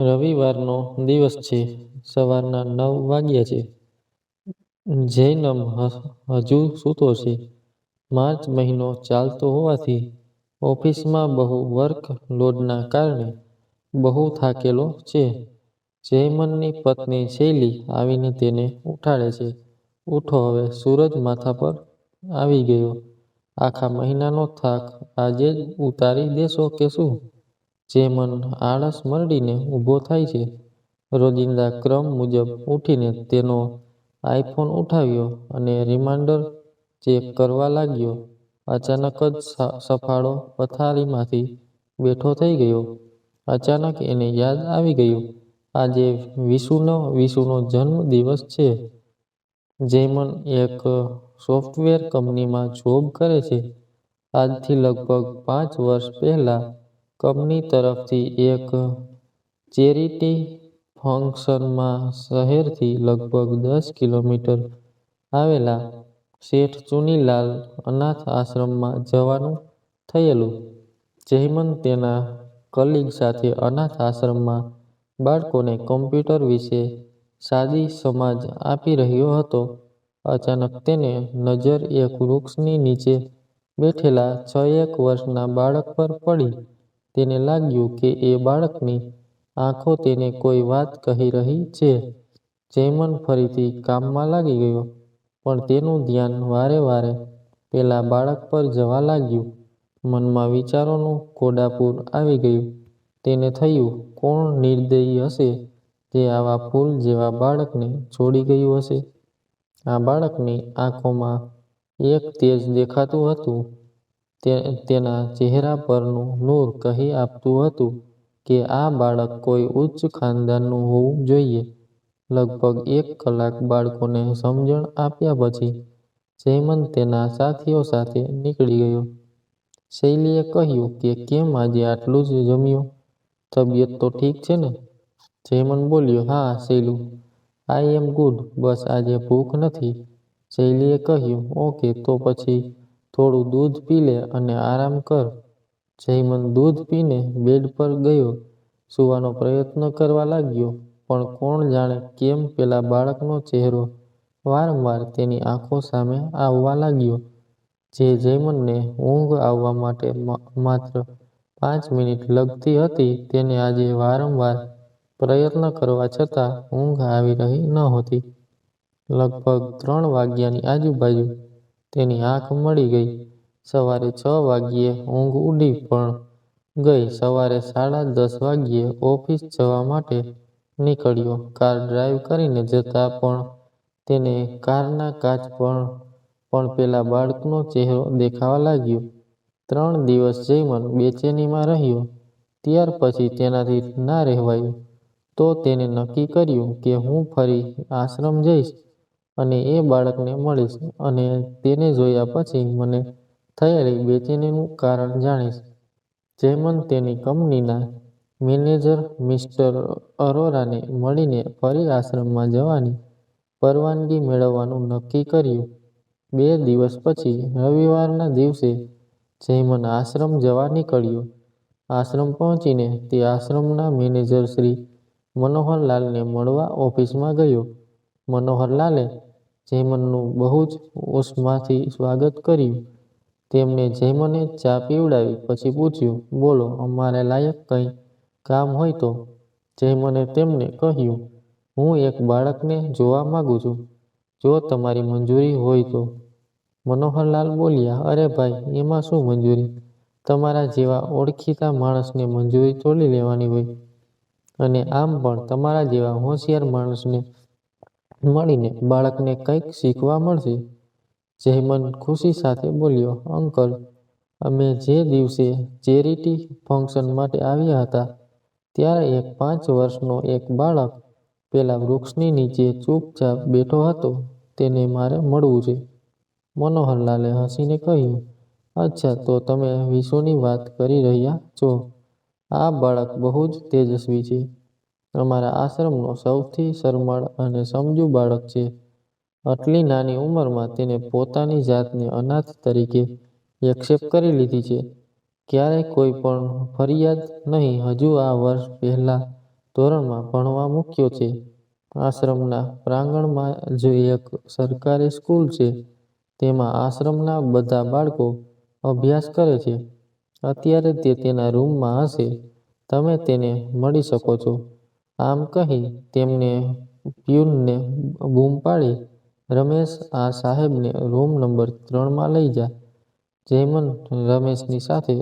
રવિવારનો દિવસ છે. સવારના 9 વાગ્યા છે. જૈનમ હજુ સૂતો છે. માર્ચ મહિનો ચાલતો હોવાથી ઓફિસમાં બહુ વર્ક લોડના કારણે બહુ થાકેલો છે. જયમનની પત્ની શૈલી આવીને તેને ઉઠાડે છે. ઉઠો, હવે સૂરજ માથા પર આવી ગયો. આખા મહિનાનો થાક આજે જ ઉતારી દેશો કે શું? જયમન આળસ મરડીને ઊભો થાય છે. રોજિંદા ક્રમ મુજબ ઉઠીને તેનો આઈફોન ઉઠાવ્યો અને રિમાઇન્ડર ચેક કરવા લાગ્યો. અચાનક જ સફાળો પથારીમાંથી બેઠો થઈ ગયો. અચાનક એને યાદ આવી ગયું, આજે વિશુનો જન્મ દિવસ છે. જયમન એક સોફ્ટવેર કંપનીમાં જોબ કરે છે. આજથી લગભગ 5 વર્ષ પહેલાં કંપની તરફથી એક ચેરિટી ફંક્શનમાં શહેરથી લગભગ 10 કિલોમીટર આવેલા શેઠ ચુનીલાલ અનાથ આશ્રમમાં જવાનું થયેલું. જયમન તેના કલીગ સાથે અનાથ આશ્રમમાં બાળકોને કોમ્પ્યુટર વિશે સાદી સમજ આપી રહ્યો હતો. અચાનક તેને નજર એક વૃક્ષની નીચે બેઠેલા 6-1 વર્ષના બાળક પર પડી. તેને લાગ્યું કે એ બાળકની આંખો તેને કોઈ વાત કહી રહી છે. જયમન ફરીથી કામમાં લાગી ગયો, પણ તેનું ધ્યાન વારે વારે પેલા બાળક પર જવા લાગ્યું. મનમાં વિચારોનું ઘોડાપૂર આવી ગયું. તેને થયું, કોણ નિર્દયી હશે જે આવા ફૂલ જેવા બાળકને છોડી ગયું હશે? આ બાળકની આંખોમાં એક તેજ દેખાતું હતું. તેના ચહેરા પરનું નૂર કહી આપતું હતું કે આ બાળક કોઈ ઉચ્ચ ખાનદાનનું હોવું જોઈએ. લગભગ 1 કલાક બાળકોને સમજણ આપ્યા પછી જયમન તેના સાથીઓ સાથે નીકળી ગયો. શૈલીએ કહ્યું કે કેમ આજે આટલું જ જમ્યો? તબિયત તો ઠીક છે ને? જયમન બોલ્યો, હા શૈલુ, આઈ એમ ગુડ, બસ આજે ભૂખ નથી. શૈલીએ કહ્યું, ઓકે, તો પછી થોડું દૂધ પી લે અને આરામ કર. જયમન દૂધ પીને બેડ પર ગયો. સૂવાનો પ્રયત્ન કરવા લાગ્યો, પણ કોણ જાણે કેમ પેલા બાળકનો ચહેરો વારંવાર તેની આંખો સામે આવવા લાગ્યો. જે જયમનને ઊંઘ આવવા માટે માત્ર 5 મિનિટ લગતી હતી, તેને આજે વારંવાર પ્રયત્ન કરવા છતાં ઊંઘ આવી રહી નહોતી. લગભગ 3 વાગ્યાની આજુબાજુ તેની આંખ મળી ગઈ. સવારે 6 વાગ્યે ઊંઘ ઉડી પણ ગઈ. સવારે 10:30 વાગ્યે ઓફિસ જવા માટે નીકળ્યો. કાર ડ્રાઈવ કરીને જતા પણ તેને કારના કાચ પર પણ પેલા બાળકનો ચહેરો દેખાવા લાગ્યો. 3 દિવસ જયમન બેચેનીમાં રહ્યો. ત્યાર પછી તેનાથી ના રહેવાયું. તો તેને નક્કી કર્યું કે હું ફરી આશ્રમ જઈશ અને એ બાળકને મળીશ અને તેને જોયા પછી મને થયેલી બેચેનીનું કારણ જાણીશ. જયમન તેની કંપનીના મેનેજર મિસ્ટર અરોરાને મળીને ફરી આશ્રમમાં જવાની પરવાનગી મેળવવાનું નક્કી કર્યું. 2 દિવસ પછી રવિવારના દિવસે જયમન આશ્રમ જવા નીકળ્યો. આશ્રમ પહોંચીને તે આશ્રમના મેનેજર શ્રી મનોહરલાલને મળવા ઓફિસમાં ગયો. મનોહરલાલે જયમનનું બહુ જ ઉષ્માથી સ્વાગત કર્યું. તેમણે જયમને ચા પીવડાવી પછી પૂછ્યું, બોલો, અમારે લાયક કંઈ કામ હોય તો? જયમને તેમને કહ્યું, હું એક બાળકને જોવા માંગુ છું, જો તમારી મંજૂરી હોય તો. મનોહરલાલ બોલ્યા, અરે ભાઈ, એમાં શું મંજૂરી? તમારા જેવા ઓળખીતા માણસને મંજૂરી થોડી લેવાની હોય? અને આમ પણ તમારા જેવા હોશિયાર માણસને મળીને બાળકને કંઈક શીખવા મળશે. જયમન ખુશી સાથે બોલ્યો, અંકલ, અમે જે દિવસે ચેરિટી ફંક્શન માટે આવ્યા હતા, ત્યારે એક 5 વર્ષનો એક બાળક પેલા વૃક્ષની નીચે ચૂપચાપ બેઠો હતો. તેને મારે મળવું છે. મનોહરલાલે હસીને કહ્યું, અચ્છા, તો તમે વિશુની વાત કરી રહ્યા છો. આ બાળક બહુ જ તેજસ્વી છે. અમારા આશ્રમનો સૌથી શરમાળ અને સમજુ બાળક છે. આટલી નાની ઉંમરમાં તેને પોતાની જાતને અનાથ તરીકે એક્સેપ્ટ કરી લીધી છે. ક્યારેય કોઈ પણ ફરિયાદ નહીં. હજુ આ વર્ષ પહેલાં ધોરણમાં ભણવા મૂક્યો છે. આશ્રમના પ્રાંગણમાં જ એક સરકારી સ્કૂલ છે. તેમાં આશ્રમના બધા બાળકો અભ્યાસ કરે છે. અત્યારે તે તેના રૂમમાં હશે. તમે તેને મળી શકો છો. આમ કહી તેમને પ્યુનને બૂમ પાડી, રમેશ, આ સાહેબને રૂમ નંબર 3માં લઈ જા. જયમન રમેશની સાથે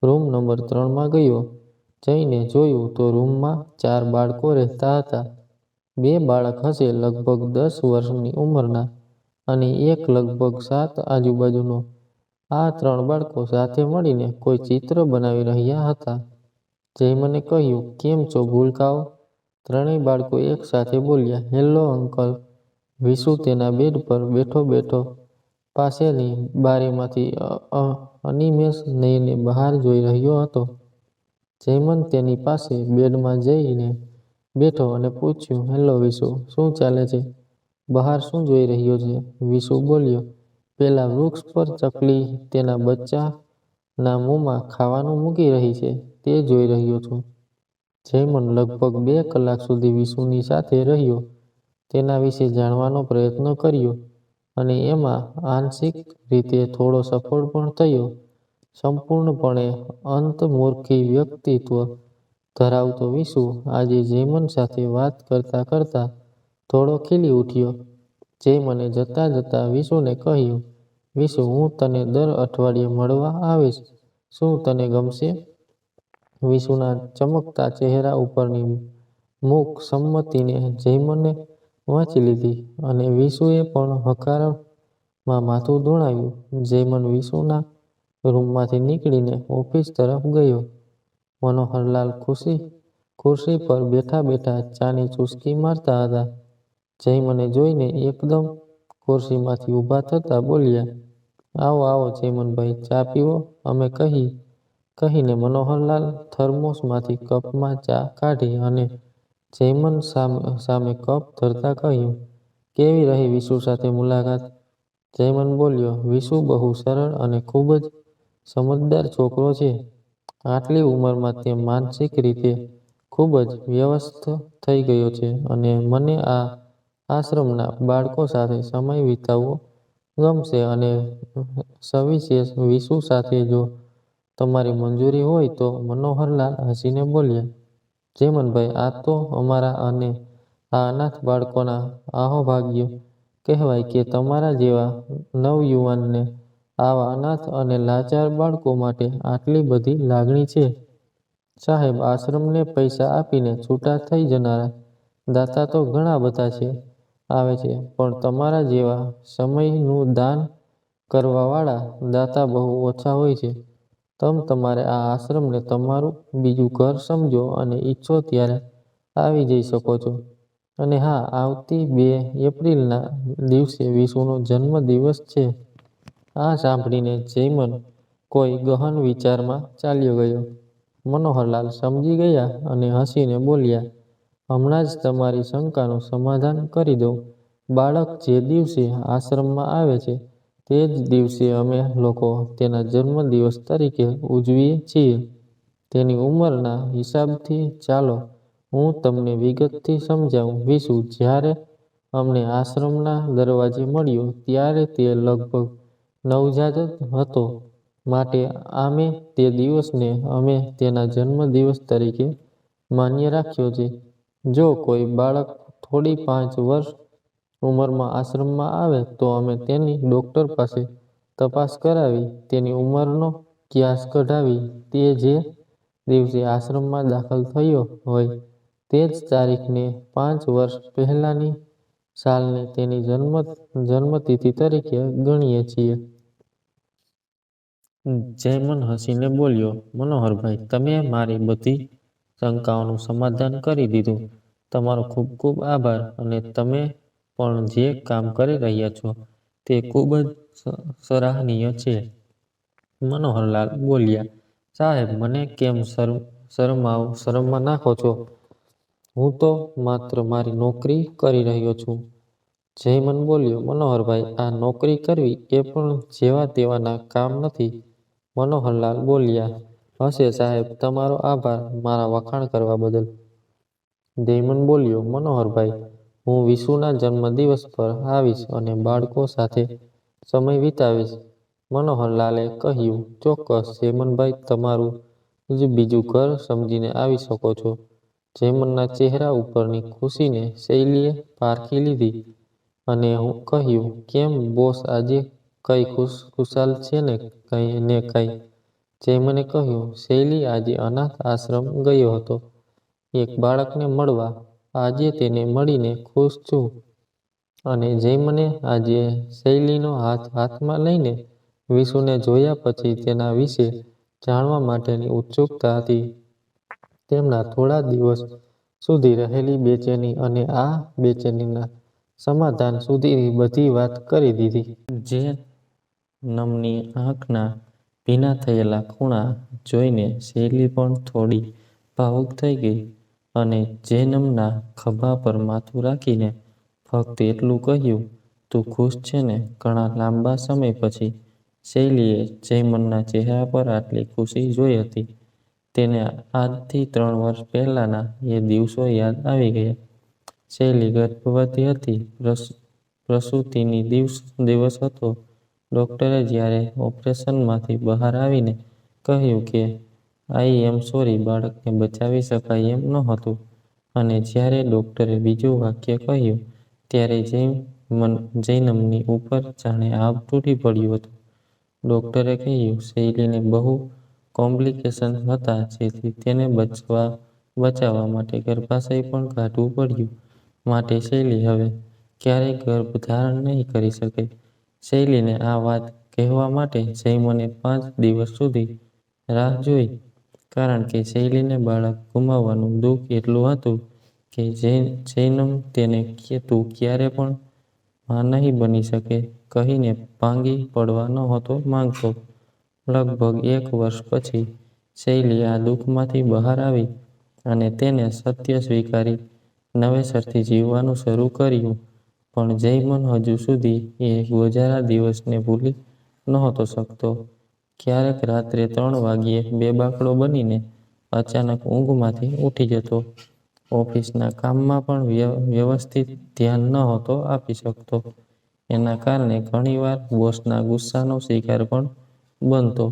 રૂમ નંબર 3માં ગયો. જઈને જોયું તો રૂમમાં 4 બાળકો રહેતા હતા. 2 બાળક હશે લગભગ 10 વર્ષની ઉંમરના અને એક લગભગ 7 આજુબાજુનો. આ 3 બાળકો સાથે મળીને કોઈ ચિત્ર બનાવી રહ્યા હતા. જયમને કહ્યું, કેમ છો ભૂલકાઓ? 3 બાળકો એક સાથે બોલ્યા, હેલો અંકલ. વિશુ તેના બેડ પર બેઠો પાસેની બારીમાંથી અનિમેષ નયને બહાર જોઈ રહ્યો હતો. જયમન તેની પાસે બેડમાં જઈને બેઠો અને પૂછ્યું, હેલો વિશુ, શું ચાલે છે? બહાર શું જોઈ રહ્યો છે? વિશુ બોલ્યો, પેલા વૃક્ષ પર ચકલી તેના બચ્ચાના મોંમાં ખાવાનું મૂકી રહી છે તે જોઈ રહ્યો છું. જયમન લગભગ 2 કલાક સુધી વિશુની સાથે રહ્યો. તેના વિશે જાણવાનો પ્રયત્ન કર્યો અને એમાં આંશિક રીતે થોડો સફળ પણ થયો. સંપૂર્ણપણે અંતર્મુખી વ્યક્તિત્વ ધરાવતો વિશુ આજે જયમન સાથે વાત કરતા કરતા થોડો ખીલી ઉઠ્યો. જયમને જતા વિશુને કહ્યું, વિશુ, હું તને દર અઠવાડિયે મળવા આવીશ. શું તને ગમશે? વિશુના ચમકતા ચહેરા ઉપરની મૂક સંમતિને જયમને વાંચી લીધી અને વિશુએ પણ હકારમાં માથું ધુણાવ્યું. જયમન વિશુના રૂમમાંથી નીકળીને ઓફિસ તરફ ગયો. મનોહરલાલ ખુરશી પર બેઠા ચાની ચૂસકી મારતા હતા. જયમને જોઈને એકદમ ખુરશીમાંથી ઊભા થતા બોલ્યા, આવો જયમનભાઈ, ચા પીવો. અમે કહીને મનોહરલાલ થર્મોસમાંથી કપમાં ચા કાઢી અને જયમન સામે કપ ધરતા કહ્યું, કેવી રહી વિશુ સાથે મુલાકાત? જયમન બોલ્યો, વિશુ બહુ સરળ અને ખૂબ જ સમજદાર છોકરો છે. આટલી ઉંમરમાં તે માનસિક રીતે ખૂબ જ વ્યસ્ત થઈ ગયો છે અને મને આ આશ્રમના બાળકો સાથે સમય વિતાવવો ગમશે અને સવિશેષ વિશુ સાથે. જો તમારી મંજૂરી હોય તો. મનોહરલાલ હસીને બોલ્યા, જયમનભાઈ, આ તો અમારા અને આ અનાથ બાળકોના અહોભાગ્ય કહેવાય કે તમારા જેવા નવયુવાનને આવા અનાથ અને લાચાર બાળકો માટે આટલી બધી લાગણી છે. સાહેબ, આશ્રમને પૈસા આપીને છૂટા થઈ જનારા દાતા તો ઘણા બધા આવે છે, પણ તમારા જેવા સમયનું દાન કરવાવાળા દાતા બહુ ઓછા હોય છે. તમારે આ આશ્રમને તમારું બીજું ઘર સમજો અને ઈચ્છો ત્યારે આવી જઈ શકો છો. અને હા, આવતી 2 એપ્રિલના દિવસે વિશુનો જન્મદિવસ છે. આ સાંભળીને જયમન કોઈ ગહન વિચારમાં ચાલ્યો ગયો. મનોહરલાલ સમજી ગયા અને હસીને બોલ્યા, હમણાં જ તમારી શંકાનું સમાધાન કરી દઉં. બાળક જે દિવસે આશ્રમમાં આવે છે તે જ દિવસે અમે લોકો તેના જન્મદિવસ તરીકે ઉજવીએ છીએ. તેની ઉંમરના હિસાબથી ચાલો હું તમને વિગતથી સમજાવું. વિશુ જ્યારે અમને આશ્રમના દરવાજે મળ્યો ત્યારે તે લગભગ નવજાત હતો, માટે આમે તે દિવસને અમે તેના જન્મદિવસ તરીકે માન્ય રાખ્યો છે. જો કોઈ બાળક થોડી 5 વર્ષ ઉંમરમાં આશ્રમમાં આવે તો અમે તેની ડૉક્ટર પાસે તપાસ કરાવી તેની ઉંમરનો ક્યાસ કઢાવી તે જે દિવસે આશ્રમમાં દાખલ થયો હોય તે જ તારીખને 5 વર્ષ પહેલાંની સાલને તેની જન્મતિથિ તરીકે ગણીએ છીએ. જયમન હસીને બોલ્યો, મનોહરભાઈ, તમે મારી બધી શંકાઓનું સમાધાન કરી દીધું. તમારો ખૂબ ખૂબ આભાર. અને તમે પણ જે કામ કરી રહ્યા છો તે ખૂબ જ સરાહનીય છે. મનોહરલાલ બોલ્યા, સાહેબ, મને કેમ શરમમાં નાખો છો? હું તો માત્ર મારી નોકરી કરી રહ્યો છું. જયમન બોલ્યો, મનોહરભાઈ, આ નોકરી કરવી એ પણ જેવા તેવાના કામ નથી. મનોહરલાલ બોલ્યા, હશે સાહેબ, તમારો આભાર મારા વખાણ કરવા બદલ. જયમન બોલ્યો, મનોહરભાઈ, હું વિશુના જન્મદિવસ પર આવીશ અને બાળકો સાથે સમય વિતાવીશ. મનોહરલાલે કહ્યું, ચોક્કસ જયમનભાઈ, તમારું જ બીજું ઘર સમજીને આવી શકો છો. જયમનના ચહેરા ઉપરની ખુશીને શૈલીએ પારખી લીધી અને કહ્યું, કેમ બોસ, આજે કઈ ખુશાલ છે ને કઈ? જયમને કહ્યું, શૈલી આજે અનાથ આશ્રમ ગયો હતો એક બાળકને મળવા. આજે તેને મળીને ખુશ છું. અને જયમને આજે શૈલીનો હાથ હાથમાં લઈને વિશુને જોયા પછી તેના વિશે જાણવા માટેની ઉત્સુકતા હતી. તેમના થોડા દિવસ સુધી રહેલી બેચેની અને આ બેચેનીના સમાધાન સુધીની બધી વાત કરી દીધી. જેનમની આંખના ભીના થયેલા ખૂણા જોઈને શૈલી પણ થોડી ભાવુક થઈ ગઈ અને જેનમના ખભા પર માથું રાખીને ફક્ત એટલું કહ્યું, તું ખુશ છે ને? ઘણા લાંબા સમય પછી શૈલીએ જયમનના ચહેરા પર આટલી ખુશી જોઈ હતી. તેને આજથી 3 વર્ષ પહેલાના એ દિવસો યાદ આવી ગયા. શૈલી ગર્ભવતી હતી. પ્રસૂતિની દિવસ હતો. ડોક્ટરે જ્યારે ઓપરેશનમાંથી બહાર આવીને કહ્યું કે આઈ એમ સોરી, બાળકને બચાવી શકાય એમ નહોતું. અને જ્યારે ડોક્ટરે બીજું વાક્ય કહ્યું ત્યારે જૈનમની ઉપર જાણે આભ તૂટી પડ્યું હતું. ડોક્ટરે કહ્યું, શૈલીને બહુ કોમ્પ્લિકેશન્સ હતા, જેથી તેને બચાવવા માટે ગર્ભાશય પણ કાઢવું પડ્યું. માટે શૈલી હવે ક્યારેય ગર્ભધારણ નહીં કરી શકે. શૈલીને આ વાત કહેવા માટે જયમને 5 દિવસ સુધી રાહ જોઈ, કારણ કે શૈલીને બાળક ગુમાવવાનું દુઃખ એટલું હતું કે જૈનમ તેને તું ક્યારે પણ માં નહીં બની શકે કહીને ભાંગી પડવા નહોતો માંગતો. લગભગ 1 વર્ષ પછી શૈલી આ દુઃખમાંથી બહાર આવી અને તેને સત્ય સ્વીકારી નવેસરથી જીવવાનું શરૂ કર્યું. પણ જયમન હજુ સુધી એ ગોજારા દિવસને ભૂલી નહોતો શકતો. ક્યારેક રાત્રે 3 વાગ્યે બેબાકળો બનીને અચાનક ઊંઘમાંથી ઉઠી જતો. ઓફિસના કામમાં પણ વ્યવસ્થિત ધ્યાન નહોતો આપી શકતો. એના કારણે ઘણીવાર બોસના ગુસ્સાનો શિકાર પણ બનતો.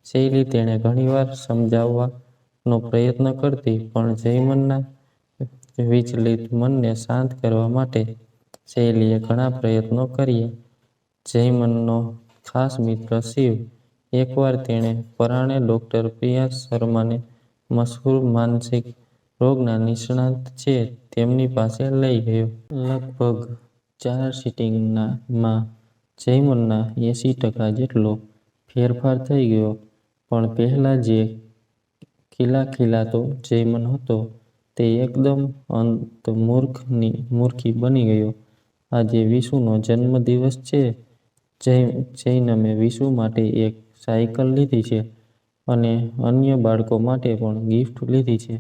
શૈલી તેણે ઘણીવાર સમજાવવાનો પ્રયત્ન કરતી, પણ જયમનના વિચલિત મનને શાંત કરવા માટે શૈલીએ ઘણા પ્રયત્નો કર્યા. જયમનનો ખાસ મિત્ર શિવ એકવાર તેણે પરાણે ડોક્ટર પ્રિયા શર્માને મશહૂર માનસિક રોગના નિષ્ણાત છે તેમની પાસે લઈ ગયો. લગભગ 4 સિટિંગમાં જયમનના 80% જેટલો ફેરફાર થઈ ગયો. પણ પહેલા જે ખિલાખિલાતો જયમન હતો તે એકદમ અંતર્મુખી બની ગયો. આજે વિશુનો જન્મદિવસ છે. જૈનમે વિશુ માટે એક સાયકલ લીધી છે અને અન્ય બાળકો માટે પણ ગિફ્ટ લીધી છે.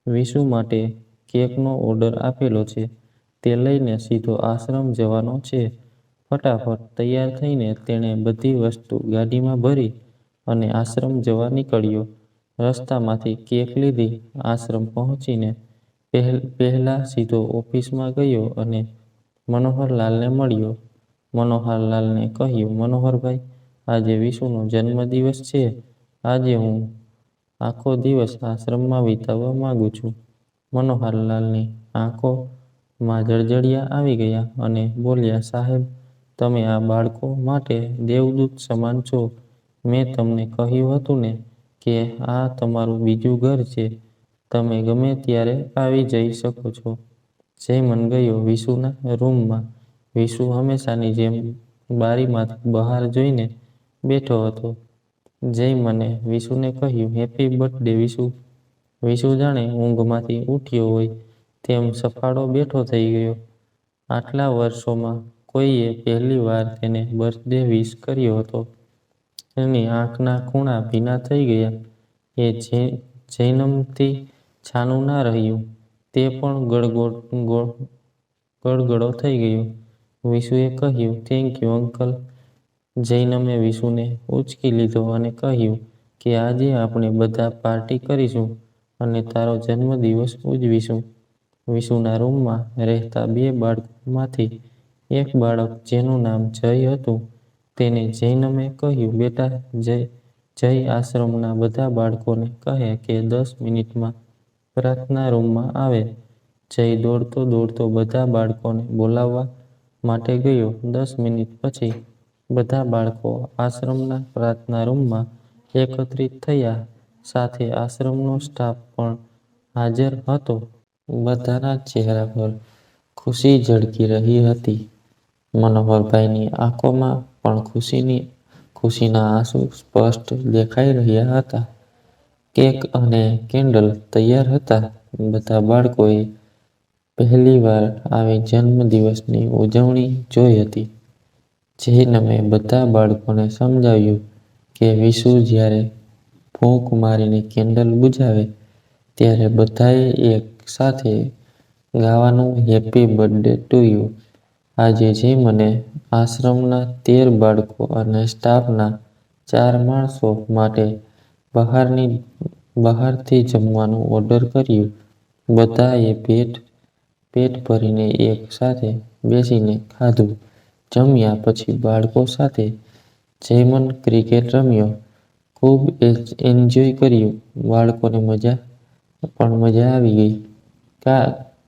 વિશુ માટે કેકનો ઓર્ડર આપેલો છે. તે લઈને સીધો આશ્રમ જવાનો છે. ફટાફટ તૈયાર થઈને તેણે બધી વસ્તુ ગાડીમાં ભરી અને આશ્રમ જવા નીકળ્યો. રસ્તામાંથી કેક લીધી. આશ્રમ પહોંચીને પહેલા સીધો ઓફિસમાં ગયો અને મનોહરલાલને મળ્યો. મનોહરલાલને કહ્યું, મનોહરભાઈ, આજે વિશુનો જન્મદિવસ છે. આજે હું આખો દિવસ આશ્રમમાં વિતાવવા માંગુ છું. મનોહરલાલની આંખોમાં જળજળિયા આવી ગયા અને બોલ્યા, સાહેબ, તમે આ બાળકો માટે દેવદૂત સમાન છો. મેં તમને કહ્યું હતું ને કે આ તમારું બીજું ઘર છે. તમે ગમે ત્યારે આવી જઈ શકો છો. જયમન ગયો વિશુના રૂમમાં. વિશુ હંમેશાની જેમ બારીમાંથી બહાર જોઈને બેઠો હતો. જયમને વિશુને કહ્યું, હેપી બર્થડે વિશુ. વિશુ જાણે ઊંઘમાંથી ઉઠ્યો હોય તેમ સફાળો બેઠો થઈ ગયો. આટલા વર્ષોમાં કોઈએ પહેલી વાર તેને બર્થડે વિશ કર્યો હતો. એની આંખના ખૂણા ભીના થઈ ગયા. એ જૈનમથી છાનું ના રહ્યું. તે પણ ગળગળો થઈ ગયો. વિશુએ કહ્યું, થેન્ક યુ અંકલ. જૈનમે વિશુને ઉંચકી લીધો અને કહ્યું કે આજે આપણે બધા પાર્ટી કરીશું અને તારો જન્મદિવસ ઉજવીશું. વિશુના રૂમમાં રહેતા 2 બાળકોમાંથી એક બાળક જેનું નામ જય હતું તેને જૈનમે કહ્યું, બેટા જય આશ્રમના બધા બાળકોને કહે કે 10 મિનિટમાં પ્રાર્થના રૂમમાં આવે. જય દોડતો દોડતો બધા બાળકોને બોલાવવા માટે ગયો. 10 મિનિટ પછી બધા બાળકો આશ્રમના પ્રાર્થના રૂમમાં એકત્રિત થયા. સાથે આશ્રમનો સ્ટાફ પણ હાજર હતો. બધાના ચહેરા પર ખુશી ઝળકી રહી હતી. મનોહરભાઈની આંખોમાં પણ ખુશીના આંસુ સ્પષ્ટ દેખાઈ રહ્યા હતા. કેક અને કેન્ડલ તૈયાર હતા. બધા બાળકોએ પહેલીવાર આવી જન્મદિવસની ઉજવણી જોઈ હતી. જૈનમે બધા બાળકોને સમજાવ્યું કે વિશુ જ્યારે ફૂંક મારીને કેન્ડલ બુઝાવે ત્યારે બધાએ એક સાથે ગાવાનું હેપી બર્થડે ટુ યુ. આજે જૈમને આશ્રમના 13 બાળકો અને સ્ટાફના 4 માણસો માટે બહારથી જમવાનું ઓર્ડર કર્યું. બધાએ પેટ ભરીને એક સાથે બેસીને ખાધું. જમ્યા પછી બાળકો સાથે જૈમન ક્રિકેટ રમ્યો. ખૂબ એન્જોય કર્યું. બાળકોને મજા આવી ગઈ.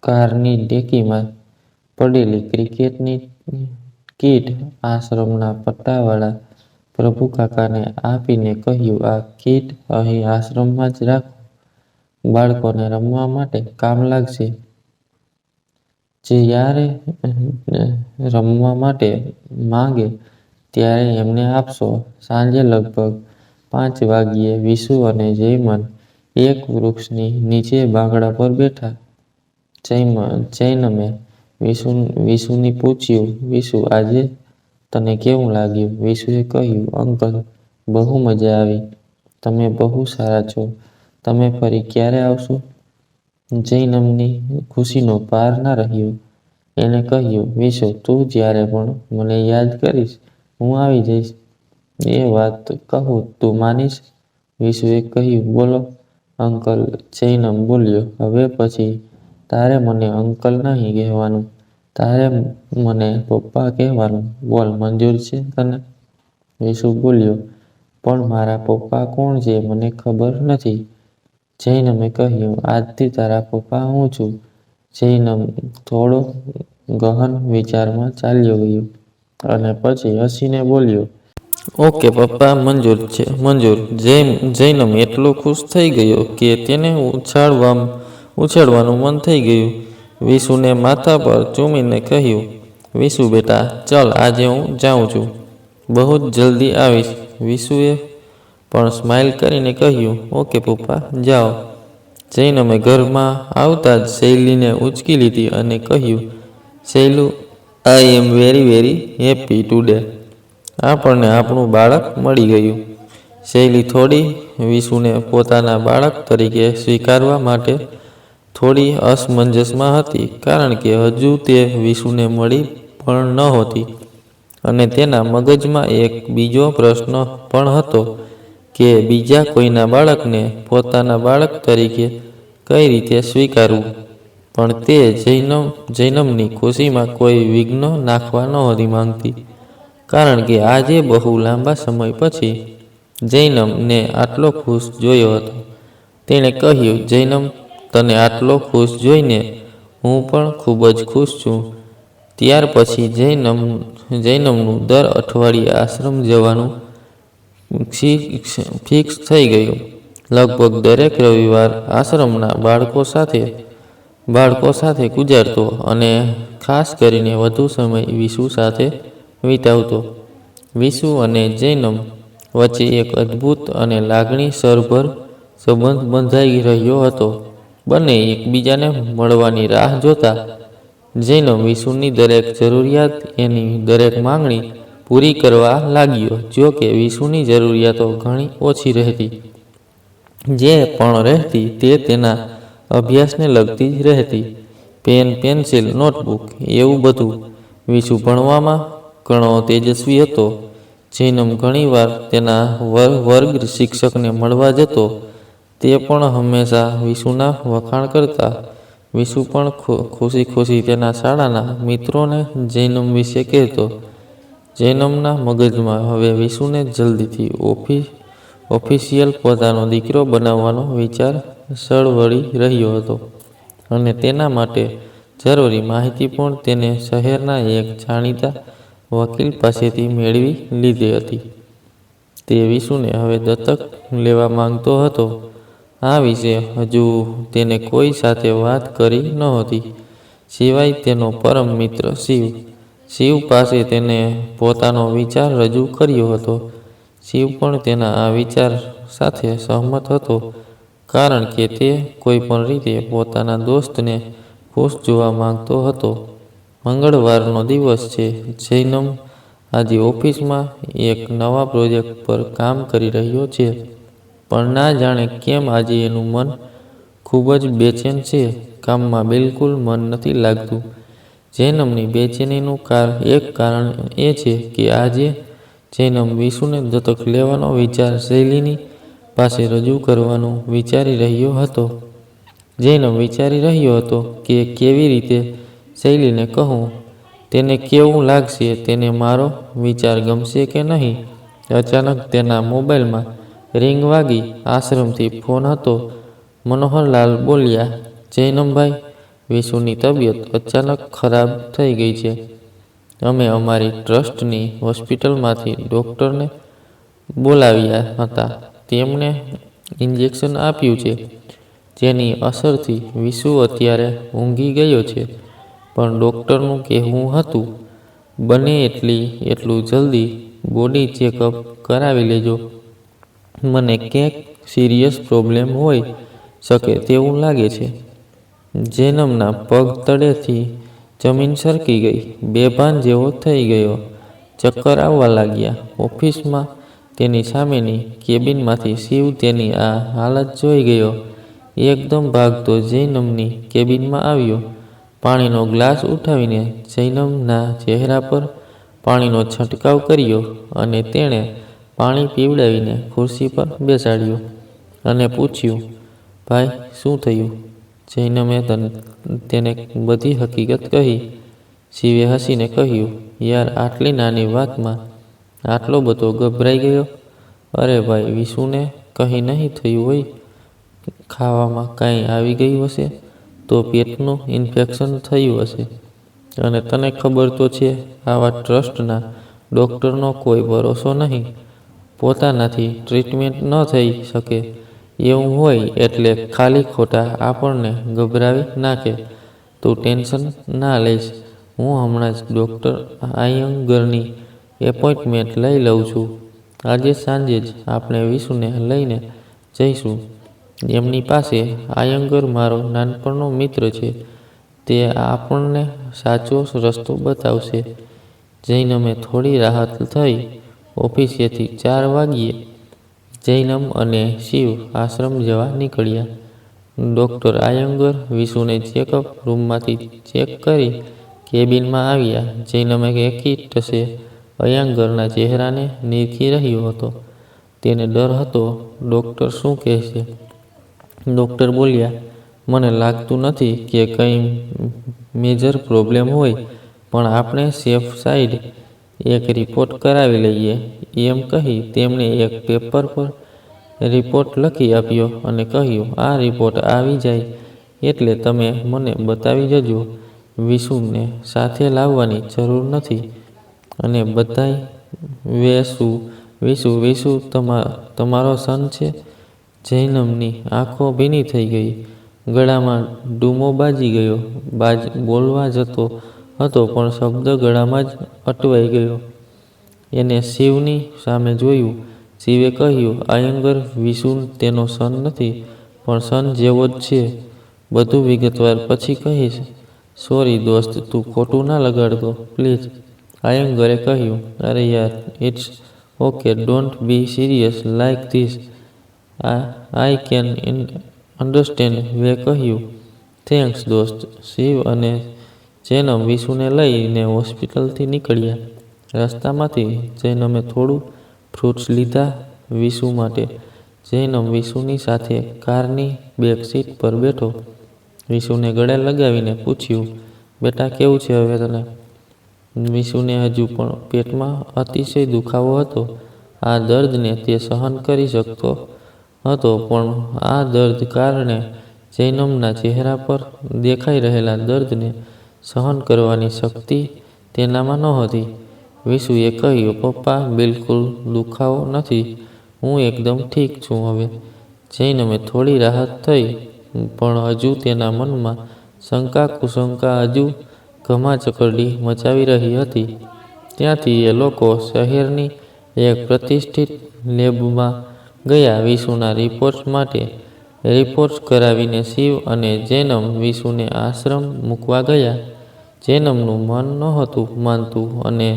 કારની ડેકીમાં પડેલી ક્રિકેટની કીટ આશ્રમના પટ્ટાવાળા પ્રભુકાકાને આપીને કહ્યું, આ કીટ અહીં આશ્રમમાં જ રાખો. બાળકોને રમવા માટે કામ લાગશે. જ્યારે રમવા માટે માંગે ત્યારે એમને આપશો. સાંજે લગભગ 5 વાગ્યે વિશુ અને જૈમન એક વૃક્ષની નીચે બાંકડા પર બેઠા. જૈનમે વિશુને પૂછ્યું, વિશુ આજે તને કેવું લાગ્યું? વિશુએ કહ્યું, અંકલ બહુ મજા આવી. તમે બહુ સારા છો. તમે ફરી ક્યારે આવશો? જૈનમની ખુશીનો પાર ના રહ્યો. એણે કહ્યું, વિશુ તું જ્યારે પણ મને યાદ કરીશ હું આવી જઈશ. એ વાત કહું તું માનીશ? વિશુએ કહ્યું, બોલો અંકલ. જૈનમ બોલ્યો, હવે પછી તારે મને અંકલ નહીં કહેવાનું, તારે મને પપ્પા કહેવાનું. બોલ મંજૂર છે તને? વિશુ બોલ્યો, પણ મારા પપ્પા કોણ છે મને ખબર નથી. જૈનમે કહ્યું, આજથી તારા પપ્પા હું છું. જૈનમ થોડો ગહન વિચારમાં ચાલ્યો ગયો અને પછી હસીને બોલ્યો, ઓકે પપ્પા, મંજૂર છે મંજૂર. જૈનમ એટલો ખુશ થઈ ગયો કે તેને ઉછાળવાનું મન થઈ ગયું. વિશુને માથા પર ચૂમીને કહ્યું, વિશુ બેટા ચલ આજે હું જાઉં છું. બહુ જ જલ્દી આવીશ. વિશુએ પણ સ્માઇલ કરીને કહ્યું, ઓકે પપ્પા જાઓ. જૈનમે ઘરમાં આવતા જ શૈલીને ઉંચકી લીધી અને કહ્યું, Shailu, I am very very happy today. આપણને આપણું બાળક મળી ગયું. શૈલી થોડી વિશુને પોતાના બાળક તરીકે સ્વીકારવા માટે થોડી અસમંજસમાં હતી, કારણ કે હજુ તે વિશુને મળી પણ નહોતી અને તેના મગજમાં એક બીજો પ્રશ્ન પણ હતો કે બીજા કોઈના બાળકને પોતાના બાળક તરીકે કઈ રીતે સ્વીકારવું. પણ તે જૈનમની ખુશીમાં કોઈ વિઘ્ન નાખવા નહોતી માંગતી, કારણ કે આજે બહુ લાંબા સમય પછી જૈનમને આટલો ખુશ જોયો હતો. તેણે કહ્યું, જૈનમ, તને આટલો ખુશ જોઈને હું પણ ખૂબ જ ખુશ છું. ત્યાર પછી જૈનમનું દર અઠવાડિયે આશ્રમ જવાનું ફિક્સ થઈ ગયું. લગભગ દરેક રવિવાર આશ્રમના બાળકો સાથે ગુજારતો અને ખાસ કરીને વધુ સમય વિશુ સાથે વિતાવતો. વિશુ અને જૈનમ વચ્ચે એક અદ્ભુત અને લાગણીસભર સંબંધ બંધાઈ રહ્યો હતો. બંને એકબીજાને મળવાની રાહ જોતા. જૈનમ વિશુની દરેક જરૂરિયાત, એની દરેક માંગણી પૂરી કરવા લાગ્યો. જો કે વિશુની જરૂરિયાતો ઘણી ઓછી રહેતી. જે પણ રહેતી તે તેના અભ્યાસને લગતી જ રહેતી. પેન, પેન્સિલ, નોટબુક એવું બધું. વિશુ ભણવામાં ઘણો તેજસ્વી હતો. જૈનમ ઘણીવાર તેના વર્ગ શિક્ષકને મળવા જતો. તે પણ હંમેશા વિશુના વખાણ કરતા. વિશુ પણ ખુશી ખુશી તેના શાળાના મિત્રોને જૈનમ વિશે કહેતો. જૈનમના મગજમાં હવે વિશુને જલ્દીથી ઓફિશિયલ પોતાનો દીકરો બનાવવાનો વિચાર સળવળી રહ્યો હતો અને તેના માટે જરૂરી માહિતી પણ તેને શહેરના એક જાણીતા વકીલ પાસેથી મેળવી લીધી હતી. તે વિશુને હવે દત્તક લેવા માંગતો હતો. આ વિશે હજુ તેને કોઈ સાથે વાત કરી નહોતી, સિવાય તેનો પરમ મિત્ર શિવ પાસે તેને પોતાનો વિચાર રજૂ કર્યો હતો. શિવ પણ તેના આ વિચાર સાથે સહમત હતો, કારણ કે તે કોઈ પણ રીતે પોતાના દોસ્તને ખુશ જોવા માંગતો હતો. મંગળવારનો દિવસ છે. જૈનમ આજે ઓફિસમાં એક નવા પ્રોજેક્ટ પર કામ કરી રહ્યો છે, પણ ના જાણે કેમ આજે એનું મન ખૂબ જ બેચેન છે. કામમાં બિલકુલ મન નથી લાગતું. જૈનમની બેચેનીનું એક કારણ એ છે કે આજે જૈનમ વિશુને દત્તક લેવાનો વિચાર શૈલીની પાસે રજૂ કરવાનું વિચારી રહ્યો હતો. જૈનમ વિચારી રહ્યો હતો કે કેવી રીતે શૈલીને કહું, તેને કેવું લાગશે, તેને મારો વિચાર ગમશે કે નહીં. અચાનક તેના મોબાઈલમાં રિંગ વાગી. આશ્રમથી ફોન હતો. મનોહરલાલ બોલ્યા, જૈનમભાઈ, વિશુની તબિયત અચાનક ખરાબ થઈ ગઈ છે. અમે અમારી ટ્રસ્ટની હોસ્પિટલમાંથી ડૉક્ટરને બોલાવ્યા હતા. તેમણે ઇન્જેક્શન આપ્યું છે, જેની અસરથી વિશુ અત્યારે ઊંઘી ગયો છે. પણ ડૉક્ટરનું કહેવું હતું, બને એટલું જલ્દી બોડી ચેકઅપ કરાવી લેજો. મને ક્યાંક સિરિયસ પ્રોબ્લેમ હોઈ શકે તેવું લાગે છે. જૈનમના પગ તળેથી જમીન સરકી ગઈ. બેભાન જેવો થઈ ગયો. ચક્કર આવવા લાગ્યા. ઓફિસમાં તેની સામેની કેબિનમાંથી શિવ તેની આ હાલત જોઈ ગયો. એકદમ ભાગતો જૈનમની કેબિનમાં આવ્યો. પાણીનો ગ્લાસ ઉઠાવીને જૈનમના ચહેરા પર પાણીનો છંટકાવ કર્યો અને તેણે પાણી પીવડાવીને ખુરશી પર બેસાડ્યો અને પૂછ્યું, ભાઈ, શું થયું? જૈનમે તેને બધી હકીકત કહી. શિવે હસીને કહ્યું, યાર, આટલી નાની વાતમાં આટલો બધો ગભરાઈ ગયો? અરે ભાઈ, વિશુને કંઈ નહીં થયું હોય. ખાવામાં કાંઈ આવી ગયું હશે, તો પેટનું ઇન્ફેક્શન થયું હશે. અને તને ખબર તો છે, આવા ટ્રસ્ટના ડૉક્ટરનો કોઈ ભરોસો નહીં. પોતાનાથી ટ્રીટમેન્ટ ન થઈ શકે એવું હોય એટલે ખાલી ખોટા આપણને ગભરાવી નાખે. તું ટેન્શન ના લઈશ. હું હમણાં જ ડૉક્ટર આયંગરની એપોઇન્ટમેન્ટ લઈ લઉં છું. આજે સાંજે જ આપણે વિશુને લઈને જઈશું એમની પાસે. આયંગર મારો નાનપણનો મિત્ર છે. તે આપણને સાચો રસ્તો બતાવશે. જૈનમે થોડી રાહત થઈ. ઓફિસેથી 4 વાગ્યે જૈનમ અને શિવ આશ્રમ જવા નીકળ્યા. ડૉક્ટર આયંગર વિશુને ચેકઅપ રૂમમાંથી ચેક કરી કેબિનમાં આવ્યા. જૈનમે એકટસે અયંગરના ચહેરાને નીરખી રહ્યો હતો. તેને ડર હતો, ડૉક્ટર શું કહેશે. ડૉક્ટર બોલ્યા, મને લાગતું નથી કે કંઈ મેજર પ્રોબ્લેમ હોય, પણ આપણે સેફ સાઈડ એક રિપોર્ટ કરાવી લઈએ. એમ કહી તેમણે એક પેપર પર રિપોર્ટ લખી આપ્યો અને કહ્યું, આ રિપોર્ટ આવી જાય એટલે તમે મને બતાવી જજો. વિશુને સાથે લાવવાની જરૂર નથી. અને બધાય વિશુ તમારો સન છે. જૈનમની આંખો ભીની થઈ ગઈ. ગળામાં ડૂમો બાજી ગયો. બોલવા જતો હતો પણ શબ્દ ગળામાં જ અટવાઈ ગયો. એને શિવની સામે જોયું. શિવે કહ્યું, આયંગર, વિશુ તેનો સન નથી, પણ સન જેવો જ છે. બધું વિગતવાર પછી કહીશ. સોરી દોસ્ત, તું ખોટું ના લગાડતો પ્લીઝ. આયંગરે કહ્યું, અરે યાર, it's okay, don't be serious like this. I can understand. વે કહ્યું, થેન્ક્સ દોસ્ત. શિવ અને જૈનમ વિશુને લઈને હોસ્પિટલથી નીકળ્યા. રસ્તામાંથી જૈનમે થોડું ફ્રૂટ્સ લીધા વિશુ માટે. જૈનમ વિશુની સાથે કારની બેક સીટ પર બેઠો. વિશુને ગળે લગાવીને પૂછ્યું, બેટા કેવું છે હવે તને? વિશુને હજુ પણ પેટમાં અતિશય દુખાવો હતો. આ દર્દને તે સહન કરી શકતો હતો, પણ આ દર્દ કારણે જૈનમના ચહેરા પર દેખાઈ રહેલા દર્દને સહન કરવાની શક્તિ તેનામાં નહોતી. વિશુએ કહ્યું, પપ્પા, બિલકુલ દુખાવો નથી. હું એકદમ ઠીક છું હવે. જૈનમે થોડી રાહત થઈ, પણ હજુ તેના મનમાં શંકા કુશંકા હજુ ઘમાચકડી મચાવી રહી હતી. ત્યાંથી એ લોકો શહેરની એક પ્રતિષ્ઠિત લેબમાં ગયા વિશુના રિપોર્ટ માટે. રિપોર્ટ કરાવીને શિવ અને જૈનમ વિશુને આશ્રમ મૂકવા ગયા. જૈનમનું મન નહોતું માનતું અને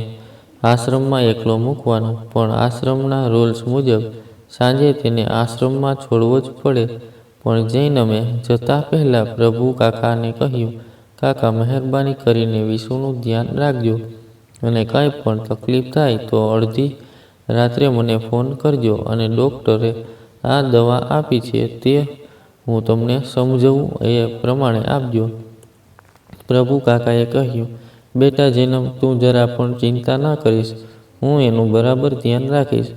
આશ્રમમાં એકલો મૂકવાનું, પણ આશ્રમના રૂલ્સ મુજબ સાંજે તેને આશ્રમમાં છોડવો જ પડે. પણ જૈનમે જતા પહેલા પ્રભુ કાકાને કહ્યું, કાકા, મહેરબાની કરીને વિશુનું ધ્યાન રાખજો અને કંઈ પણ તકલીફ થાય તો અડધી રાત્રે મને ફોન કરજો અને ડૉક્ટરે આ દવા આપી છે તે હું તમને સમજાવું એ પ્રમાણે આપજો. પ્રભુ કાકાએ કહ્યું, બેટા જૈનમ, તું જરા પણ ચિંતા ના કરીશ. હું એનું બરાબર ધ્યાન રાખીશ.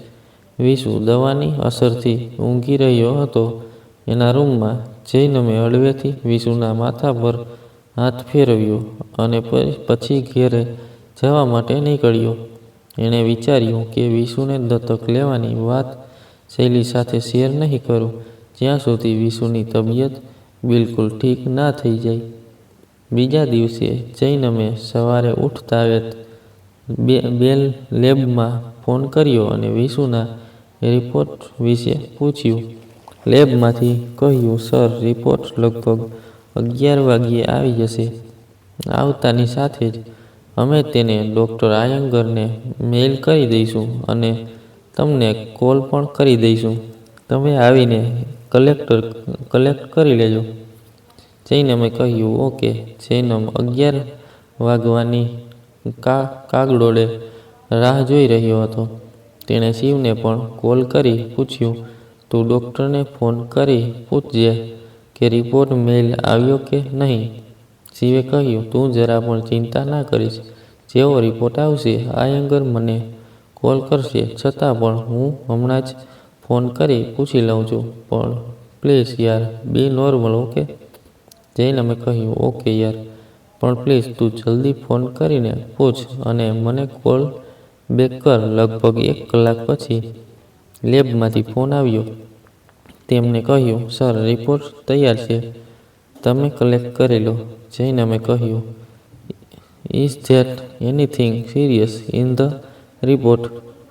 વિશુ દવાની અસરથી ઊંઘી રહ્યો હતો. એના રૂમમાં જૈનમે હળવેથી વિશુના માથા પર હાથ ફેરવ્યો અને પછી ઘેરે જવા માટે નીકળ્યો. એણે વિચાર્યું કે વિશુને દત્તક લેવાની વાત શૈલી સાથે શેર નહીં કરું, જ્યાં સુધી વિશુની તબિયત બિલકુલ ઠીક ના થઈ જાય. બીજા દિવસે જૈનમે સવારે ઉઠતા વેત બેલ લેબમાં ફોન કર્યો અને વિશુના રિપોર્ટ વિશે પૂછ્યું. લેબમાંથી કહ્યું, સર, રિપોર્ટ લગભગ 11 વાગ્યે આવી જશે. આવતાની સાથે જ અમે તેને ડૉક્ટર આયંગરને મેઇલ કરી દઈશું અને તમને કોલ પણ કરી દઈશું. તમે આવીને કલેક્ટ કરી લેજો. જૈનમે કહ્યું, ઓકે. જૈનમ 11 વાગવાની કાગડોળે રાહ જોઈ રહ્યો હતો. તેણે શિવને પણ કોલ કરી પૂછ્યું, તું ડૉક્ટરને ફોન કરી પૂછજે કે રિપોર્ટ મેઇલ આવ્યો કે નહીં. શિવે કહ્યું, તું જરા પણ ચિંતા ના કરીશ. જેવો રિપોર્ટ આવશે આયંગર મને કોલ કરશે. છતાં પણ હું હમણાં જ ફોન કરી પૂછી લઉં છું. પણ પ્લીઝ યાર, બી નોર્મલ, ઓકે? જૈનમે કહ્યું, ઓકે યાર, પણ પ્લીઝ તું જલ્દી ફોન કરીને પૂછ અને મને કોલ બેક કર. લગભગ 1 કલાક પછી લેબમાંથી ફોન આવ્યો. તેમને કહ્યું, સર, રિપોર્ટ તૈયાર છે, તમે કલેક્ટ કરી લો. જૈનમે કહ્યું, is that anything serious in the report?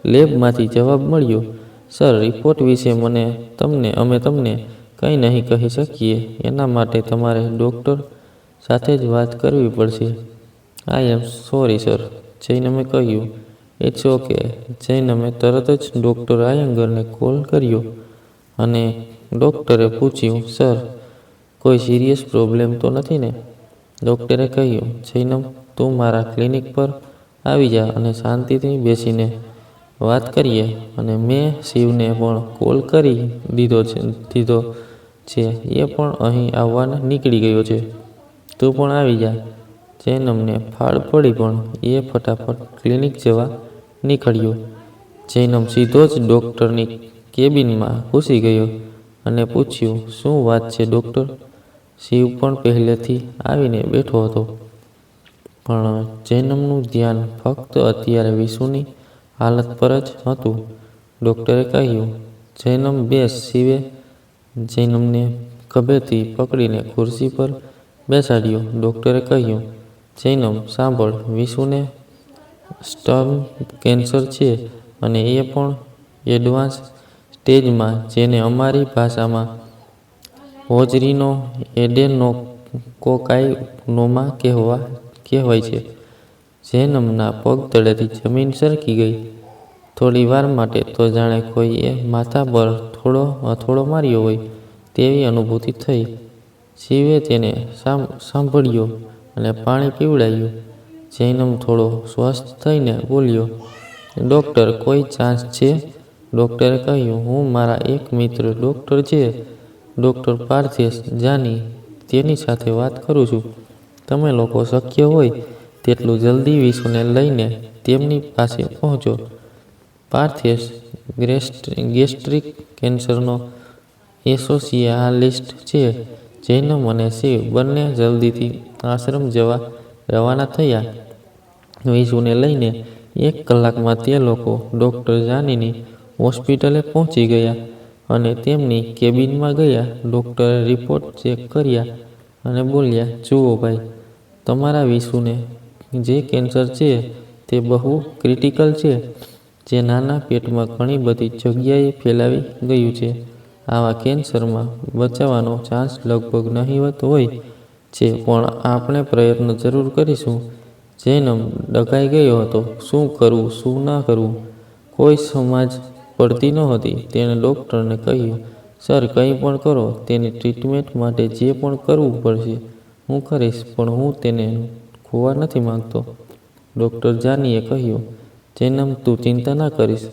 લેબમાંથી જવાબ મળ્યો, સર, રિપોર્ટ વિશે અમે તમને કંઈ નહીં કહી શકીએ. એના માટે તમારે ડૉક્ટર સાથે જ વાત કરવી પડશે. આઈ એમ સોરી સર. જૈનમે કહ્યું, ઇટ્સ ઓકે. જૈનમે તરત જ ડૉક્ટર આયંગરને કોલ કર્યો અને ડૉક્ટરે પૂછ્યું, સર, કોઈ સિરિયસ પ્રોબ્લેમ તો નથી ને? ડૉક્ટરે કહ્યું, જૈનમ, તું મારા ક્લિનિક પર આવી જા અને શાંતિથી બેસીને વાત કરીએ. અને મેં શિવને પણ કોલ કરી દીધો છે. એ પણ અહીં આવવા નીકળી ગયો છે. તું પણ આવી જા. જૈનમને ફાળ પડી, પણ એ ફટાફટ ક્લિનિક જવા નીકળ્યો. જૈનમ સીધો જ ડૉક્ટરની કેબિનમાં ઘૂસી ગયો અને પૂછ્યું, શું વાત છે ડૉક્ટર? શિવ પણ પહેલેથી આવીને બેઠો હતો, પણ જૈનમનું ધ્યાન ફક્ત અત્યારે વિશુની હાલત પર જ હતું. ડૉક્ટરે કહ્યું, જૈનમ બેસ. શિવે જૈનમને ખભેથી પકડીને ખુરશી પર બેસાડ્યો. ડૉક્ટરે કહ્યું, જૈનમ સાંભળ, વિશુને સ્ટર્મ કેન્સર છે અને એ પણ એડવાન્સ સ્ટેજમાં, જેને અમારી ભાષામાં હોજરીનો એડેનોકોકાર્સિનોમા કહેવાય છે. જૈનમના પગ તળેથી જમીન સરકી ગઈ. થોડી વાર માટે તો જાણે કોઈએ માથા પર થોડો હથોડો માર્યો હોય તેવી અનુભૂતિ થઈ. શિવે તેને સાંભળ્યો અને પાણી પીવડાવ્યું. જૈનમ થોડો સ્વસ્થ થઈને બોલ્યો, ડૉક્ટર, કોઈ ચાન્સ છે? ડૉક્ટરે કહ્યું, હું મારા એક મિત્ર ડૉક્ટર છે, ડૉક્ટર પાર્થેશ જાની, તેની સાથે વાત કરું છું. તમે લોકો શક્ય હોય તેટલું જલ્દી વિશુને લઈને તેમની પાસે પહોંચો. પાર્થેસ ગેસ્ટ્રિક કેન્સરનો એસોસિયાલિસ્ટ છે. જૈનમ અને શિવ બંને જલ્દીથી આશ્રમ જવા રવાના થયા. વિશુને લઈને 1 કલાકમાં તે લોકો ડૉક્ટર જાનીની હોસ્પિટલે પહોંચી ગયા અને તેમની કેબિનમાં ગયા. ડૉક્ટરે રિપોર્ટ ચેક કર્યા અને બોલ્યા, જુઓ ભાઈ, તમારા વિશુને જે કેન્સર છે તે બહુ ક્રિટિકલ છે. જે નાના પેટમાં ઘણી બધી જગ્યાએ ફેલાવી ગયું છે. આવા કેન્સરમાં બચવાનો ચાન્સ લગભગ નહિવત હોય છે, પણ આપણે પ્રયત્ન જરૂર કરીશું. જૈનમ ડઘાઈ ગયો હતો. શું કરવું, શું ન કરવું, કોઈ સમજ પડતી નહોતી. તેણે ડૉક્ટરને કહ્યું, સર, કંઈ પણ કરો. તેની ટ્રીટમેન્ટ માટે જે પણ કરવું પડશે હું કરીશ, પણ હું તેને ખોવા નથી માંગતો. ડૉક્ટર જાનીએ કહ્યું, જૈનમ, તું ચિંતા ના કરીશ.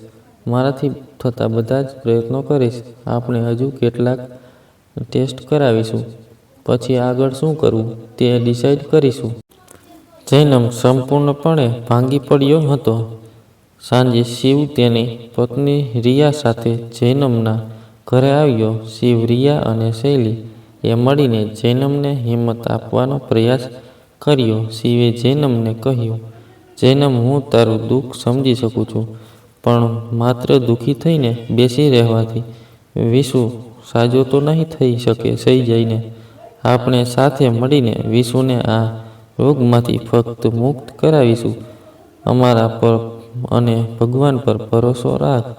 મારાથી થતા બધા જ પ્રયત્નો કરીશ. આપણે હજુ કેટલાક ટેસ્ટ કરાવીશું. પછી આગળ શું કરવું તે ડિસાઇડ કરીશું. જૈનમ સંપૂર્ણપણે ભાંગી પડ્યો હતો. સાંજે શિવ તેની પત્ની રિયા સાથે જૈનમના ઘરે આવ્યો. શિવ, રિયા અને શૈલી એ મળીને જૈનમને હિંમત આપવાનો પ્રયાસ કર્યો. શિવે જૈનમને કહ્યું, જૈનમ, હું તારું દુઃખ સમજી શકું છું, પણ માત્ર દુઃખી થઈને બેસી રહેવાથી વિશુ સાજો તો નહીં થઈ શકે. સહી જઈને આપણે સાથે મળીને વિશુને આ રોગમાંથી ફક્ત મુક્ત કરાવીશું. અમારા પર અને ભગવાન પર ભરોસો રાખ.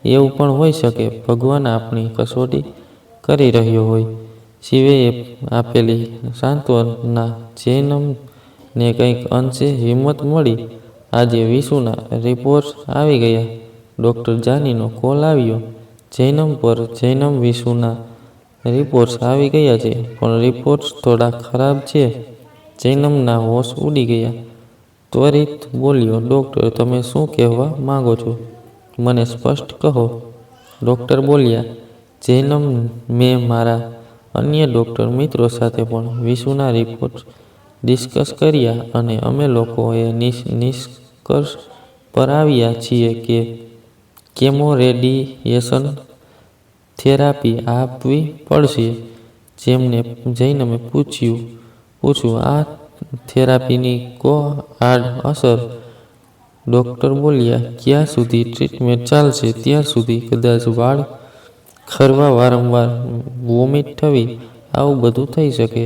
એવું પણ હોઈ શકે ભગવાન આપણી કસોટી કરી રહ્યો હોય. શિવે આપેલી સાંત્વના જૈનમને કંઈક અંશે હિંમત મળી. આજે વિશુના રિપોર્ટ્સ આવી ગયા. ડૉક્ટર જાનીનો કોલ આવ્યો જૈનમ પર. જૈનમ, વિશુના રિપોર્ટ્સ આવી ગયા છે, પણ રિપોર્ટ્સ થોડા ખરાબ છે. જૈનમના હોશ ઉડી ગયા. ત્વરિત બોલ્યો, ડૉક્ટર, તમે શું કહેવા માંગો છો? મને સ્પષ્ટ કહો. ડૉક્ટર બોલ્યા, જૈનમ, મેં મારા અન્ય ડૉક્ટર મિત્રો સાથે પણ વિશુના રિપોર્ટ્સ ડિસ્કસ કર્યા અને અમે લોકોએ નિષ્કર્ષ પર આવ્યા છીએ કે કેમો રેડિયેશન થેરાપી આપવી પડશે. જૈનમે પૂછ્યું, આ થેરાપીની આડ અસર? ડૉક્ટર બોલ્યા, ક્યાં સુધી ટ્રીટમેન્ટ ચાલશે ત્યાં સુધી. કદાચ વાળ ખરવા, વારંવાર વોમિટ થવી, આવું બધું થઈ શકે.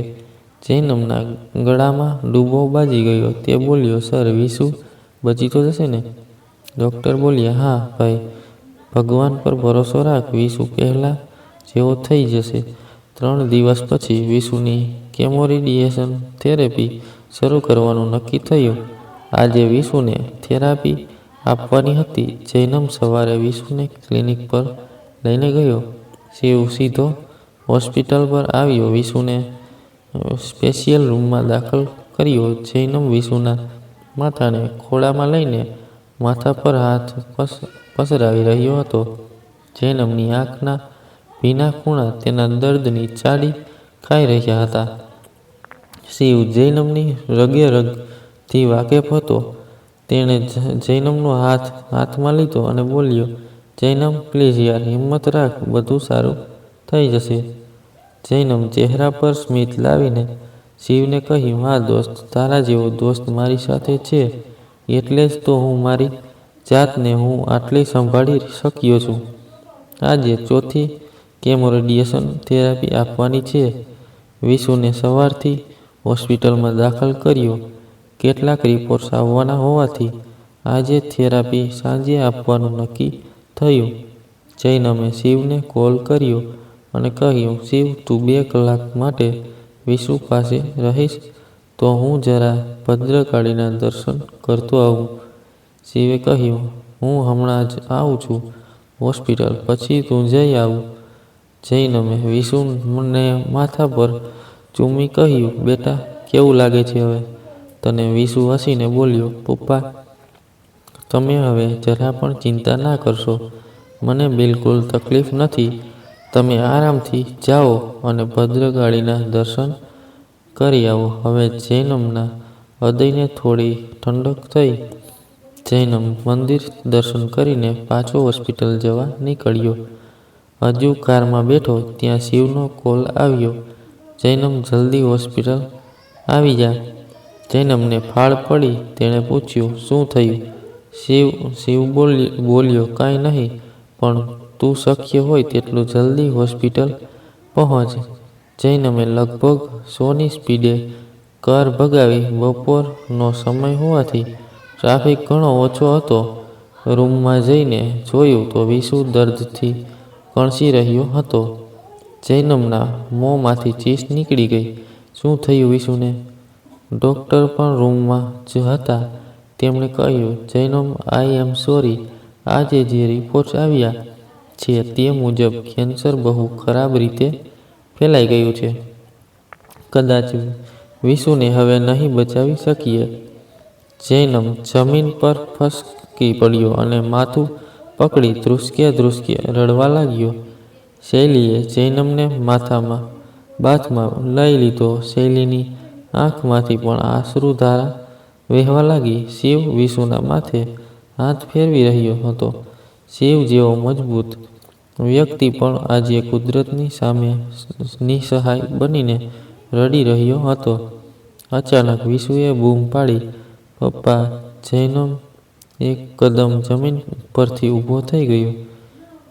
જૈનમના ગળામાં ડૂબો બાજી ગયો. તે બોલ્યો, સર, વિશુ બચી તો જશે ને? ડૉક્ટર બોલ્યા, હા ભાઈ, ભગવાન પર ભરોસો રાખ. વિશુ પહેલા જેવો થઈ જશે. 3 દિવસ પછી વિશુની કેમોરેડિયેશન થેરેપી શરૂ કરવાનું નક્કી થયું. આજે વિશુને થેરાપી આપવાની હતી. જૈનમ સવારે વિશુને ક્લિનિક પર લઈને ગયો. શિવ સીધો હોસ્પિટલ પર આવ્યો. વિશુને સ્પેશિયલ રૂમમાં દાખલ કર્યો. જૈનમ વિશુના માથાને ખોળામાં લઈને માથા પર હાથ પસરાવી રહ્યો હતો. જૈનમની આંખના ભીના ખૂણા તેના દર્દની ચાડી ખાઈ રહ્યા હતા. શિવ જૈનમની રગે-રગથી વાકેફ હતો. તેણે જૈનમનો હાથ હાથમાં લીધો અને બોલ્યો, જૈનમ, પ્લીઝ યાર, હિંમત રાખ, બધું સારું થઈ જશે. જૈનમ ચહેરા પર સ્મિત લાવીને શિવને કહ્યું, હા દોસ્ત, તારા જેવો દોસ્ત મારી સાથે છે એટલે જ તો હું મારી જાતને હું આટલી સંભાળી શક્યો છું. આજે 4થી કેમોરેડિયેશન થેરાપી આપવાની છે. વિશુને સવારથી હોસ્પિટલમાં દાખલ કર્યો. કેટલાક રિપોર્ટ્સ આવવાના હોવાથી આજે થેરાપી સાંજે આપવાનું નક્કી થયું. જૈનમે શિવને કોલ કર્યો અને કહ્યું, શિવ, તું 2 કલાક માટે વિશુ પાસે રહીશ તો હું જરા ભદ્રકાળીના દર્શન કરતો આવું. શિવે કહ્યું, હું હમણાં જ આવું છું હોસ્પિટલ, પછી તું જઈ આવું. જૈનમે વિશુને માથા પર ચૂમી કહ્યું, બેટા, કેવું લાગે છે હવે તને? વિશુ હસીને બોલ્યો, પપ્પા, તમે હવે જરા પણ ચિંતા ના કરશો. મને બિલકુલ તકલીફ નથી. તમે આરામથી જાઓ અને ભદ્રકાળીના દર્શન કરી આવો. હવે જૈનમના હૃદયને થોડી ઠંડક થઈ. જૈનમ મંદિર દર્શન કરીને પાછો હોસ્પિટલ જવા નીકળ્યો. હજુ કારમાં બેઠો ત્યાં શિવનો કોલ આવ્યો. જૈનમ જલ્દી હોસ્પિટલ આવી જા. જૈનમને ફાળ પડી. તેણે પૂછ્યું, શું થયું? શિવ બોલ્યો, કાંઈ નહીં, પણ તું શક્ય હોય તેટલું જલ્દી હોસ્પિટલ પહોંચ. જૈનમે લગભગ 100ની સ્પીડે કાર ભગાવી. બપોરનો સમય હોવાથી ટ્રાફિક ઘણો ઓછો હતો. રૂમમાં જઈને જોયું તો વિશુ દર્દથી કણસી રહ્યો હતો. જૈનમના મોંમાંથી ચીસ નીકળી ગઈ. શું થયું વિશુને? ડૉક્ટર પણ રૂમમાં જ હતા. તેમણે કહ્યું, જૈનમ, આઈ એમ સોરી. આજે જે રિપોર્ટ્સ આવ્યા છે તે મુજબ કેન્સર બહુ ખરાબ રીતે ફેલાઈ ગયું છે. કદાચ વિશુને હવે નહીં બચાવી શકીએ. જૈનમ જમીન પર ફસકી પડ્યો અને માથું પકડી ધ્રુસ્કે રડવા લાગ્યો. શૈલીએ જૈનમને બાથમાં લઈ લીધો. શૈલીની આંખમાંથી પણ આંસુધારા વહેવા લાગી. શિવ વિશુના માથે હાથ ફેરવી રહ્યો હતો. શિવ જેવો મજબૂત વ્યક્તિ પણ આજે કુદરતની સામે નિસહાય બનીને રડી રહ્યો હતો. અચાનક વિશુએ બૂમ પાડી, પપ્પા! જૈનમ એક કદમ જમીન પરથી ઊભો થઈ ગયો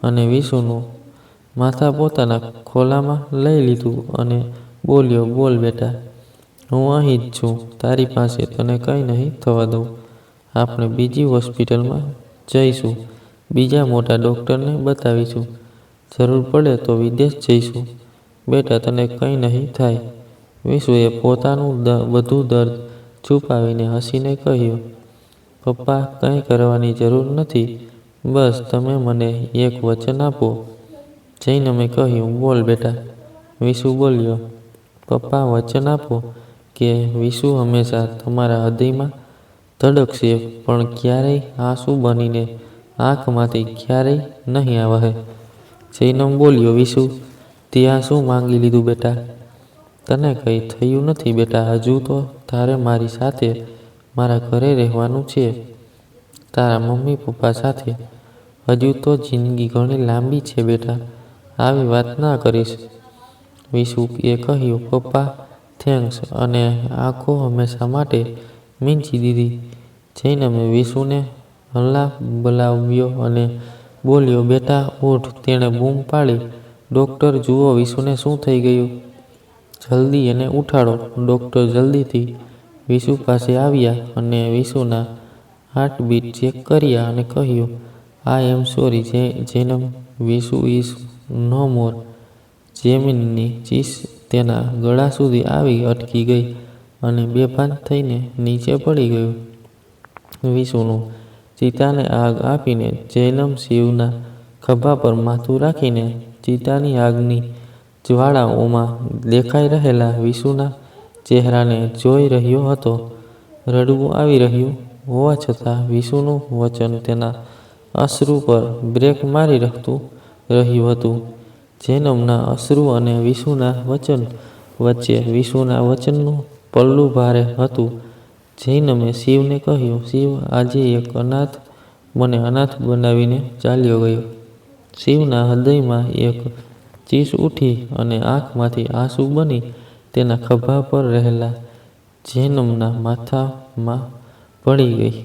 અને વિશુનું માથા પોતાના ખોળામાં લઈ લીધું અને બોલ્યો, બોલ બેટા, હું અહીં જ છું, તારી પાસે, તને કંઈ નહીં થવા દઉં. આપણે બીજી હોસ્પિટલમાં જઈશું, બીજા મોટા ડૉક્ટરને બતાવીશું, જરૂર પડે તો વિદેશ જઈશું. બેટા, તને કંઈ નહીં થાય. વિશુએ પોતાનું બધું દર્દ છુપાવીને હસીને કહ્યું, પપ્પા, કંઈ કરવાની જરૂર નથી, બસ તમે મને એક વચન આપો. જૈનમે કહ્યું, બોલ બેટા. વિશુ બોલ્યો, પપ્પા, વચન આપો કે વિશુ હંમેશા તમારા હૃદયમાં ધડકશે, પણ ક્યારેય આંસુ બનીને આંખમાંથી ક્યારેય નહીં વહે. જૈનમ બોલ્યો, વિશુ, તે આ શું માંગી લીધું બેટા? તને કંઈ થયું નથી બેટા. હજુ તો તારે મારી સાથે મારા ઘરે રહેવાનું છે, તારા મમ્મી પપ્પા સાથે. હજુ તો જિંદગી ઘણી લાંબી છે બેટા, આવી વાત ના કરીશ. વિશુએ કહ્યું, પપ્પા, થેન્ક્સ, અને આંખો હંમેશા માટે મીંચી દીધી. જૈનમે વિશુને હલાવ્યો અને બોલ્યો, બેટા ઉઠ. તેણે બૂમ પાડી, ડૉક્ટર, જુઓ વિશુને શું થઈ ગયું? જલ્દી એને ઉઠાડો. ડૉક્ટર જલ્દીથી વિશુ પાસે આવ્યા અને વિશુના હાર્ટબીટ ચેક કર્યા અને કહ્યું, I am sorry Jainam, Vishu is no more. જૈનમની ચીસ તેના ગળા સુધી આવી અટકી ગઈ અને બેભાન થઈને નીચે પડી ગયું. વિશુનું ચિતાને આગ આપીને જૈનમ શિવના ખભા પર માથું રાખીને ચિતાની આગની જ્વાળાઓમાં દેખાઈ રહેલા વિશુના ચહેરાને જોઈ રહ્યો હતો. રડવું આવી રહ્યું હોવા છતાં વિશુનું વચન તેના અશ્રુ પર બ્રેક મારી રહ્યું હતું. જૈનમના અશ્રુ અને વિશુના વચન વચ્ચે વિશુના વચનનું પલ્લું ભારે હતું. જૈનમે શિવને કહ્યું, શિવ આજે એક અનાથ મને અનાથ બનાવીને ચાલ્યો ગયો. શિવના હૃદયમાં એક ચીસ ઉઠી અને આંખમાંથી આંસુ બની તેના ખભા પર રહેલા જૈનમના માથામાં પડી ગઈ.